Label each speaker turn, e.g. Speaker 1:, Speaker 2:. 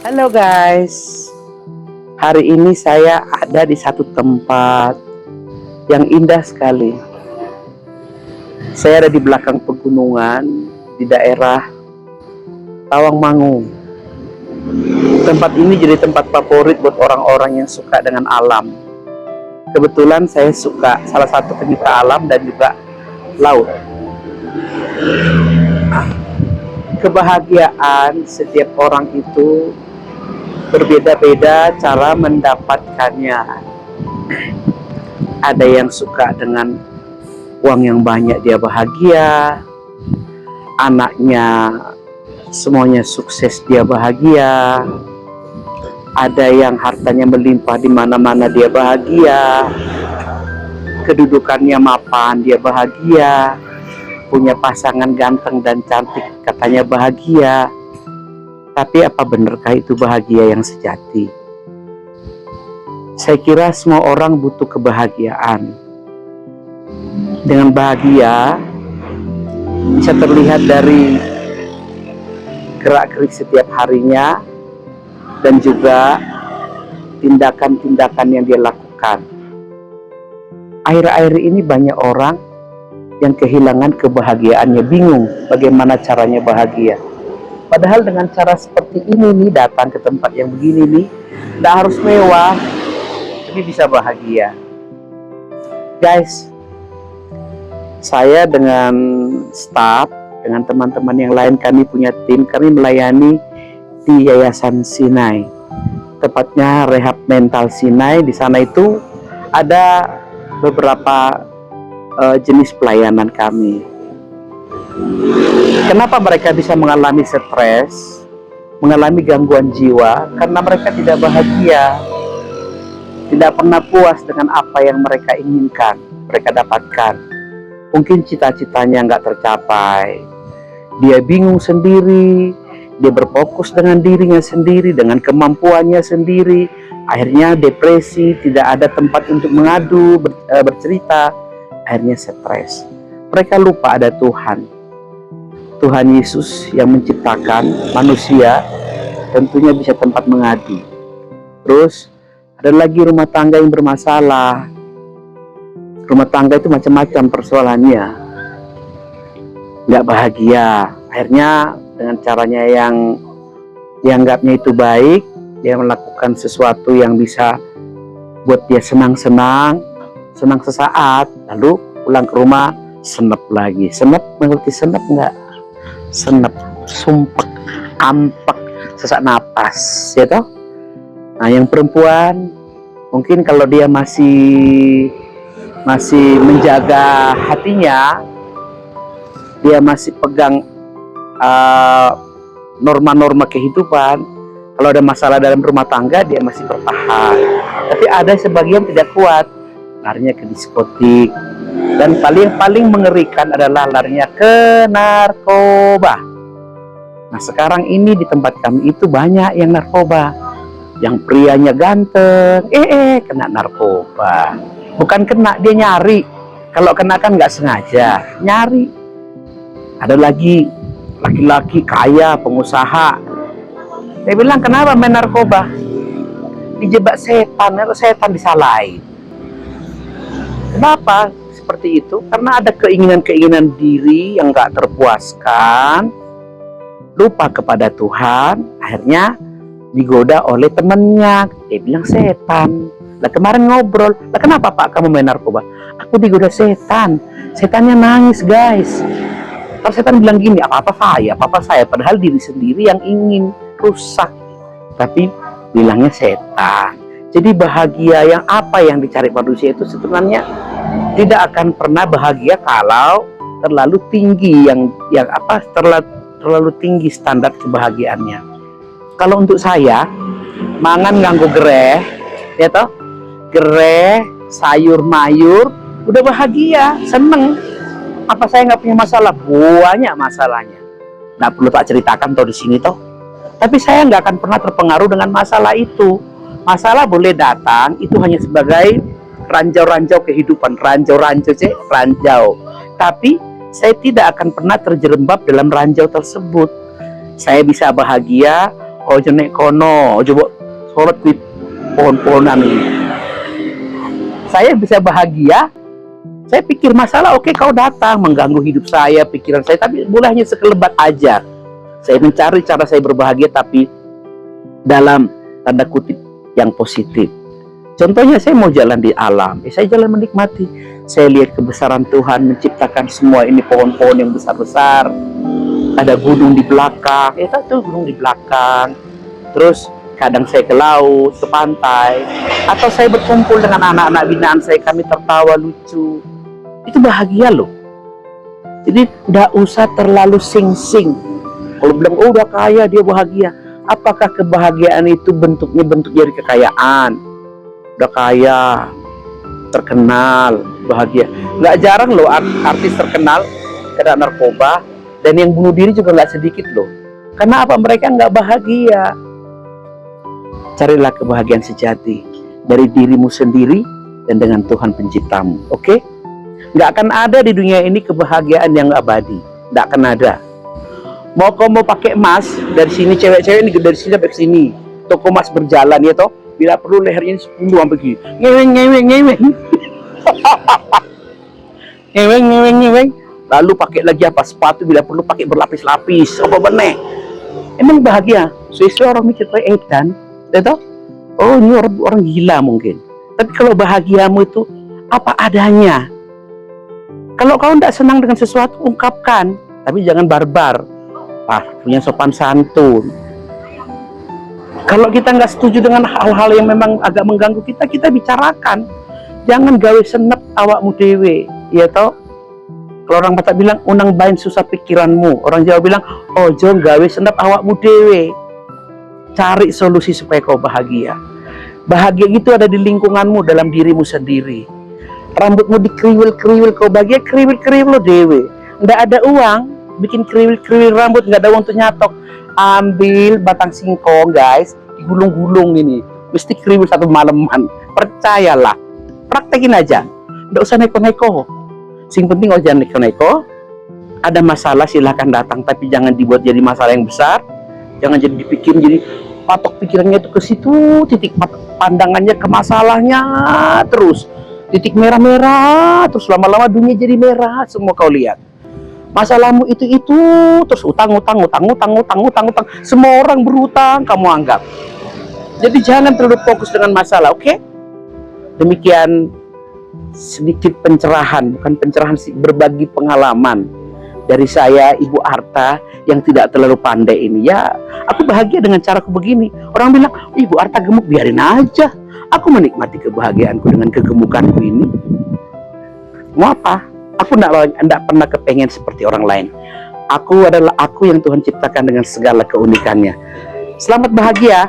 Speaker 1: Halo guys, hari ini saya ada di satu tempat yang indah sekali. Saya ada di belakang pegunungan di daerah Tawangmangu. Tempat ini jadi tempat favorit buat orang-orang yang suka dengan alam. Kebetulan saya suka salah satu penyuka alam dan juga laut. Kebahagiaan setiap orang itu berbeda-beda cara mendapatkannya. Ada yang suka dengan uang yang banyak dia bahagia, anaknya semuanya sukses dia bahagia, ada yang hartanya melimpah di mana-mana dia bahagia, kedudukannya mapan dia bahagia, punya pasangan ganteng dan cantik katanya bahagia. Tapi apa benarkah itu bahagia yang sejati? Saya kira semua orang butuh kebahagiaan. Dengan bahagia bisa terlihat dari gerak-gerik setiap harinya dan juga tindakan-tindakan yang dia lakukan. Akhir-akhir ini banyak orang yang kehilangan kebahagiaannya, bingung bagaimana caranya bahagia. Padahal dengan cara seperti ini nih, datang ke tempat yang begini nih, tidak harus mewah, tapi bisa bahagia. Guys, saya dengan staff, dengan teman-teman yang lain, kami punya tim, kami melayani di Yayasan Sinai. Tepatnya Rehab Mental Sinai. Di sana itu ada beberapa jenis pelayanan kami. Kenapa mereka bisa mengalami stres, mengalami gangguan jiwa? Karena mereka tidak bahagia, tidak pernah puas dengan apa yang mereka inginkan, mereka dapatkan. Mungkin cita-citanya nggak tercapai, dia bingung sendiri, dia berfokus dengan dirinya sendiri, dengan kemampuannya sendiri, akhirnya depresi, tidak ada tempat untuk mengadu, bercerita, akhirnya stres. Mereka lupa ada Tuhan. Tuhan Yesus yang menciptakan manusia tentunya bisa tempat mengadu. Terus ada lagi rumah tangga yang bermasalah. Rumah tangga itu macam-macam persoalannya, nggak bahagia. Akhirnya dengan caranya yang dianggapnya itu baik, dia melakukan sesuatu yang bisa buat dia senang-senang, senang sesaat, lalu pulang ke rumah senep lagi. Senep, mengerti senep nggak? Senep, sumpek, ampek, sesak napas, ya toh. Nah, yang perempuan mungkin kalau dia masih menjaga hatinya, dia masih pegang norma-norma kehidupan. Kalau ada masalah dalam rumah tangga, dia masih bertahan. Tapi ada sebagian tidak kuat, larinya ke diskotik. Dan paling mengerikan adalah larinya ke narkoba. Nah, sekarang ini di tempat kami itu banyak yang narkoba. Yang prianya ganteng, kena narkoba. Bukan kena, dia nyari. Kalau kena kan nggak sengaja, nyari. Ada lagi laki-laki kaya, pengusaha. Dia bilang, kenapa main narkoba? Dijebak setan, atau setan disalahin. Kenapa seperti itu? Karena ada keinginan-keinginan diri yang nggak terpuaskan, lupa kepada Tuhan, akhirnya digoda oleh temannya. Dia bilang setan. Lah kemarin ngobrol, lah kenapa Pak kamu main narkoba? Aku digoda setan. Setannya nangis guys. Terus setan bilang gini, apa-apa saya. Padahal diri sendiri yang ingin rusak. Tapi bilangnya setan. Jadi bahagia yang apa yang dicari manusia itu sebenarnya tidak akan pernah bahagia kalau terlalu tinggi terlalu tinggi standar kebahagiaannya. Kalau untuk saya, mangan nganggo gereh, ya toh, gereh, sayur mayur, udah bahagia, seneng. Apa saya nggak punya masalah? Banyak masalahnya. Nggak perlu tak ceritakan toh di sini toh. Tapi saya nggak akan pernah terpengaruh dengan masalah itu. Masalah boleh datang, itu hanya sebagai ranjau-ranjau kehidupan, ranjau. Tapi saya tidak akan pernah terjerembab dalam ranjau tersebut. Saya bisa bahagia ojo nek kono, ojo mbok sorot kuwi pohon-pohonan ini. Saya bisa bahagia. Saya pikir masalah, oke, kau datang mengganggu hidup saya, pikiran saya, tapi boleh hanya sekelebat aja. Saya mencari cara saya berbahagia, tapi dalam tanda kutip yang positif. Contohnya saya mau jalan di alam, saya jalan menikmati. Saya lihat kebesaran Tuhan menciptakan semua ini, pohon-pohon yang besar-besar. Ada gunung di belakang, tuh gunung di belakang. Terus kadang saya ke laut, ke pantai, atau saya berkumpul dengan anak-anak binaan saya, kami tertawa lucu. Itu bahagia loh. Jadi tidak usah terlalu sing-sing. Kalau bilang, oh udah kaya dia bahagia. Apakah kebahagiaan itu bentuknya bentuk dari kekayaan? Udah kaya, terkenal, bahagia. Nggak jarang loh artis terkenal kena narkoba, dan yang bunuh diri juga nggak sedikit loh. Karena apa? Mereka nggak bahagia. Carilah kebahagiaan sejati dari dirimu sendiri dan dengan Tuhan penciptamu. Oke? Nggak akan ada di dunia ini kebahagiaan yang abadi. Nggak akan ada. Mau kau mau pakai emas, dari sini cewek-cewek ini dari sini sampai sini. Toko emas berjalan ya toh. Bila perlu lehernya 10 sampai gini. Ngeweng. Ngeweng. Lalu pakai lagi apa? Sepatu bila perlu pakai berlapis-lapis. Apa bener? Emang bahagia? Sesuai orang mikir kayak edan. Ya toh? Oh, ini orang gila mungkin. Tapi kalau bahagiamu itu apa adanya. Kalau kau tidak senang dengan sesuatu, ungkapkan. Tapi jangan barbar. Punya sopan santun. Kalau kita nggak setuju dengan hal-hal yang memang agak mengganggu kita, kita bicarakan. Jangan gawe senep awakmu dewe. Ya toh? Kalau orang Batak bilang, unang bain susah pikiranmu. Orang Jawa bilang, ojo gawe senep awakmu dewe. Cari solusi supaya kau bahagia. Bahagia itu ada di lingkunganmu, dalam dirimu sendiri. Rambutmu dikriwil-kriwil, kau bahagia, kriwil-kriwil lo dewe. Nggak ada uang, bikin kriwil-kriwil rambut, nggak ada uang untuk nyatok. Ambil batang singkong guys, digulung-gulung ini. Mesti kriwil satu malaman. Percayalah, praktekin aja. Nggak usah neko-neko. Sing penting jangan neko-neko. Ada masalah silahkan datang, tapi jangan dibuat jadi masalah yang besar. Jangan jadi dipikirin, jadi patok pikirannya itu ke situ, titik pandangannya ke masalahnya terus. Titik merah-merah, terus lama-lama dunia jadi merah, semua kau lihat. Masalahmu itu terus utang. Semua orang berutang, kamu anggap. Jadi jangan terlalu fokus dengan masalah, oke? Demikian sedikit pencerahan, bukan pencerahan sih, berbagi pengalaman dari saya, Ibu Arta, yang tidak terlalu pandai ini. Ya, aku bahagia dengan caraku begini. Orang bilang, Ibu Arta gemuk, biarin aja. Aku menikmati kebahagiaanku dengan kegemukanku ini. Mau apa? Aku tidak pernah kepengen seperti orang lain. Aku adalah aku yang Tuhan ciptakan dengan segala keunikannya. Selamat bahagia.